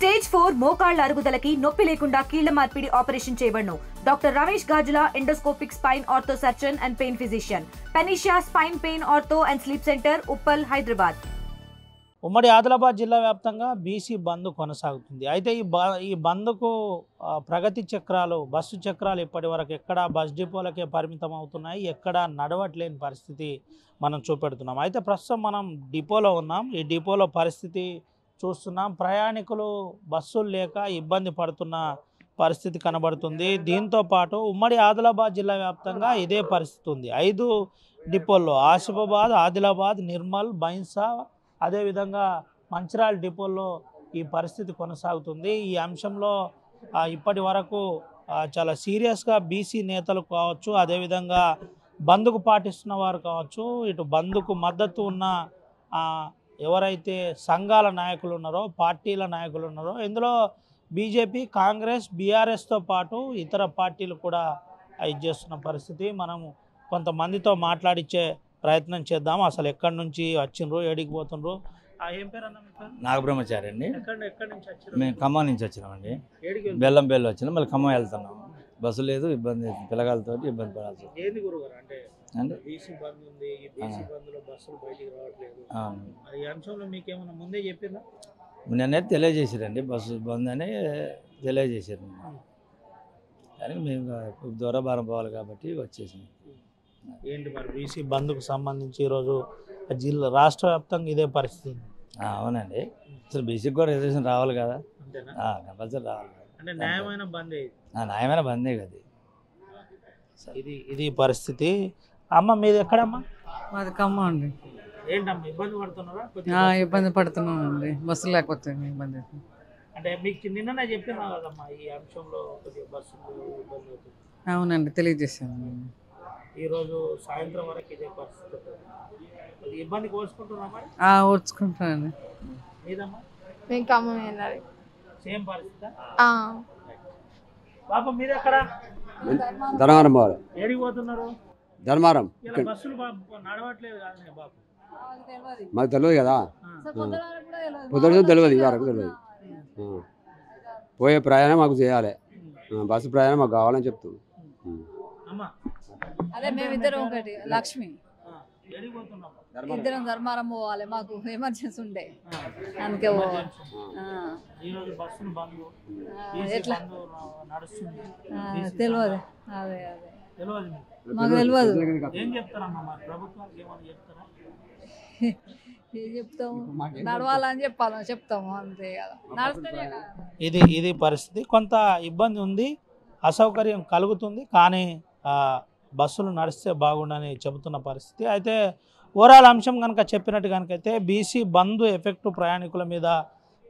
Stage 4 మోకాళ్ల అరుగుదలకి నొప్పి లేకుండా కీళ్ల మార్పిడి ఆపరేషన్ చేయబడును. Doctor Ramesh Gajula, endoscopic spine ortho surgeon and pain physician, Panacea spine pain ortho and sleep centre, Uppal, Hyderabad. ఉమ్మడి ఆదిలాబాద్ జిల్లా వ్యాప్తంగా బీసీ బంద్ కొనసాగుతుంది. అయితే ఈ బంద్కు ప్రగతి చక్రాలు, బస్సు చక్రాలు ఇప్పటి వరకు ఎక్కడ బస్ డిపోలకే పరిమితం అవుతున్నాయి, ఎక్కడ నడవట్లేని పరిస్థితి మనం చూపెడుతున్నాం. అయితే ప్రస్తుతం మనం డిపోలో ఉన్నాం. ఈ డిపోలో పరిస్థితి చూస్తున్నాం. ప్రయాణికులు బస్సులు లేక ఇబ్బంది పడుతున్న పరిస్థితి కనబడుతుంది. దీంతో పాటు ఉమ్మడి ఆదిలాబాద్ జిల్లా వ్యాప్తంగా ఇదే పరిస్థితి ఉంది. 5 డిపోల్లో ఆసిఫాబాద్, ఆదిలాబాద్, నిర్మల్, బైన్సా, అదేవిధంగా మంచిర్యాల డిపోల్లో ఈ పరిస్థితి కొనసాగుతుంది. ఈ అంశంలో ఇప్పటి వరకు చాలా సీరియస్గా బీసీ నేతలు కావచ్చు, అదేవిధంగా బంద్కు పాటిస్తున్న వారు కావచ్చు, ఇటు బంద్కు మద్దతు ఉన్న ఎవరైతే సంఘాల నాయకులు ఉన్నారో, పార్టీల నాయకులు ఉన్నారో, ఇందులో బీజేపీ, కాంగ్రెస్, బీఆర్ఎస్తో పాటు ఇతర పార్టీలు కూడా ఇది చేస్తున్న పరిస్థితి. మనము కొంతమందితో మాట్లాడించే ప్రయత్నం చేద్దాం. అసలు ఎక్కడి నుంచి వచ్చిండ్రు, ఏడికి పోతుండ్రు? ఏం పేరు అన్న? నాగబ్రహ్మచారి అండి. ఎక్కడి నుంచి వచ్చారు? మేము ఖమ్మం నుంచి వచ్చినామండి. బెల్లంపల్లి వచ్చినాం, మళ్ళీ ఖమ్మం వెళ్తున్నాం. బస్సు లేదు, ఇబ్బంది, పిల్లగాలతో ఇబ్బంది పడాల్సి. ఏంది గురుగారు అంటే బీసీ బంద్ ఉంది, ఈ బీసీ బంద్లో బస్సులు బయటికి రావట్లేదు. ఈ అంశంలో మీకేమన్నా ముందే చెప్పిందా? నిన్నైతే తెలియజేసారండి, బస్సు బంద్ అని తెలియజేశారు. కానీ మేము దూరభారం పోవాలి కాబట్టి వచ్చేసాం. ఏంటి మరి బీసీ బంద్కు సంబంధించి ఈరోజు జిల్లా రాష్ట్ర వ్యాప్తంగా ఇదే పరిస్థితి? అవునండి, అసలు బీసీకి కూడా రిజర్వేషన్ రావాలి కదా, కంపల్సరీ రావాలి కదా. అంటే న్యాయమైన బందే, న్యాయమైన బందే కదా ఇది పరిస్థితి. అమ్మ మీది ఎక్కడమ్మా? మాది ఖమ్మం అండి. ఏంటమ్మా ఇబ్బంది పడుతున్నారా? ఇబ్బంది పడుతున్నాం అండి, బస్సు లేకపోతే ఇబ్బంది. అంటే మీకు నిన్ననే చెప్పినా కదమ్మా ఈ అంశంలో కొద్దిగా బస్సు ఇబ్బంది అవుతుంది. అవునండి, తెలియజేశాను. ఈరోజు సాయంత్రం వరకు ఇదే పరిస్థితి. ఇబ్బంది కోసుకుంటున్నా మరి? ఓడ్చుకుంటానండి. మీదమ్మా? మేము ఖమ్మం వెళ్ళాలి. సేమ్ పరిస్థితి. బాబా మీరు ఎక్కడ? ధర్మారం బాబు. ఏడికి పోతున్నారు? ధర్మారం. బస్సులు నడవట్లేదు కాదు బాబు. మాకు తెలియదు కదా, పొద్దున తెలియదు, ఈ వరకు తెలియదు. పోయే ప్రయాణం మాకు చేయాలి, బస్సు ప్రయాణం మాకు కావాలని చెప్తాం. అదే మేమిద్దరం ఒకటి లక్ష్మి, ఇద్దరం ధర్మారం పోవాలి, మాకు ఎమర్జెన్సీ ఉండే అందుకే ఎట్లా తెలియదు. అదే మాకు తెలియదు. ఏం చెప్తాము, నడవాలని చెప్తాము అంతే కదా. ఇది పరిస్థితి. కొంత ఇబ్బంది ఉంది, అసౌకర్యం కలుగుతుంది, కానీ బస్సులు నడిస్తే బాగుండని చెబుతున్న పరిస్థితి. అయితే ఓవరాల్ అంశం కనుక చెప్పినట్టు కనుకైతే బీసీ బంద్ ఎఫెక్టు ప్రయాణికుల మీద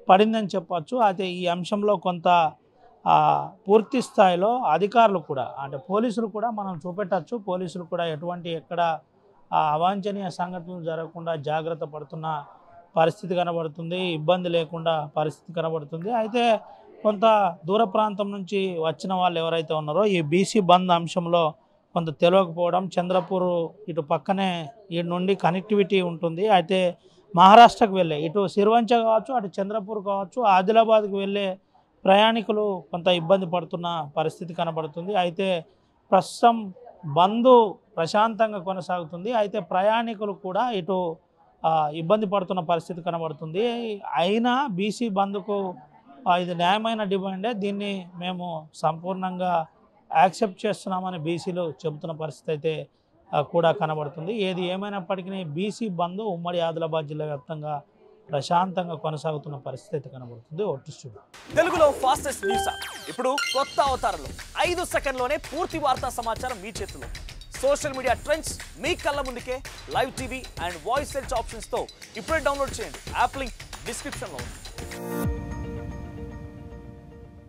పడిందని చెప్పచ్చు. అయితే ఈ అంశంలో కొంత పూర్తి స్థాయిలో అధికారులు కూడా, అంటే పోలీసులు కూడా మనం చూపెట్టచ్చు. పోలీసులు కూడా ఎక్కడ అవాంఛనీయ సంఘటనలు జరగకుండా జాగ్రత్త పడుతున్న పరిస్థితి కనబడుతుంది, ఇబ్బంది లేకుండా పరిస్థితి కనబడుతుంది. అయితే కొంత దూర ప్రాంతం నుంచి వచ్చిన వాళ్ళు ఎవరైతే ఉన్నారో ఈ బీసీ బంద్ అంశంలో కొంత తెలియకపోవడం, చంద్రపూర్ ఇటు పక్కనే ఈ నుండి కనెక్టివిటీ ఉంటుంది. అయితే మహారాష్ట్రకు వెళ్ళే ఇటు సిరివంచ కావచ్చు, అటు చంద్రపూర్ కావచ్చు, ఆదిలాబాద్కు వెళ్ళే ప్రయాణికులు కొంత ఇబ్బంది పడుతున్న పరిస్థితి కనబడుతుంది. అయితే ప్రస్తుతం బంద్ ప్రశాంతంగా కొనసాగుతుంది. అయితే ప్రయాణికులు కూడా ఇటు ఇబ్బంది పడుతున్న పరిస్థితి కనబడుతుంది. అయినా బీసీ బంద్కు ఇది న్యాయమైన డిమాండే, దీన్ని మేము సంపూర్ణంగా యాక్సెప్ట్ చేస్తున్నామని బీసీలు చెబుతున్న పరిస్థితి అయితే కూడా కనబడుతుంది. ఏది ఏమైనప్పటికీ బీసీ బంద్ ఉమ్మడి ఆదిలాబాద్ జిల్లా వ్యాప్తంగా ప్రశాంతంగా కొనసాగుతున్న పరిస్థితి అయితే కనబడుతుంది. తెలుగులో ఫాస్టెస్ట్ న్యూస్ ఇప్పుడు కొత్త అవతారంలో 5 సెకండ్లోనే పూర్తి వార్తా సమాచారం మీ చేతిలో. సోషల్ మీడియా ట్రెండ్స్ మీ కళ్ళ ముందుకే live TV and voice search ఆప్షన్స్తో ఇప్పుడే డౌన్లోడ్ చేయండి. యాప్ లింక్ డిస్క్రిప్షన్లో ఉంది.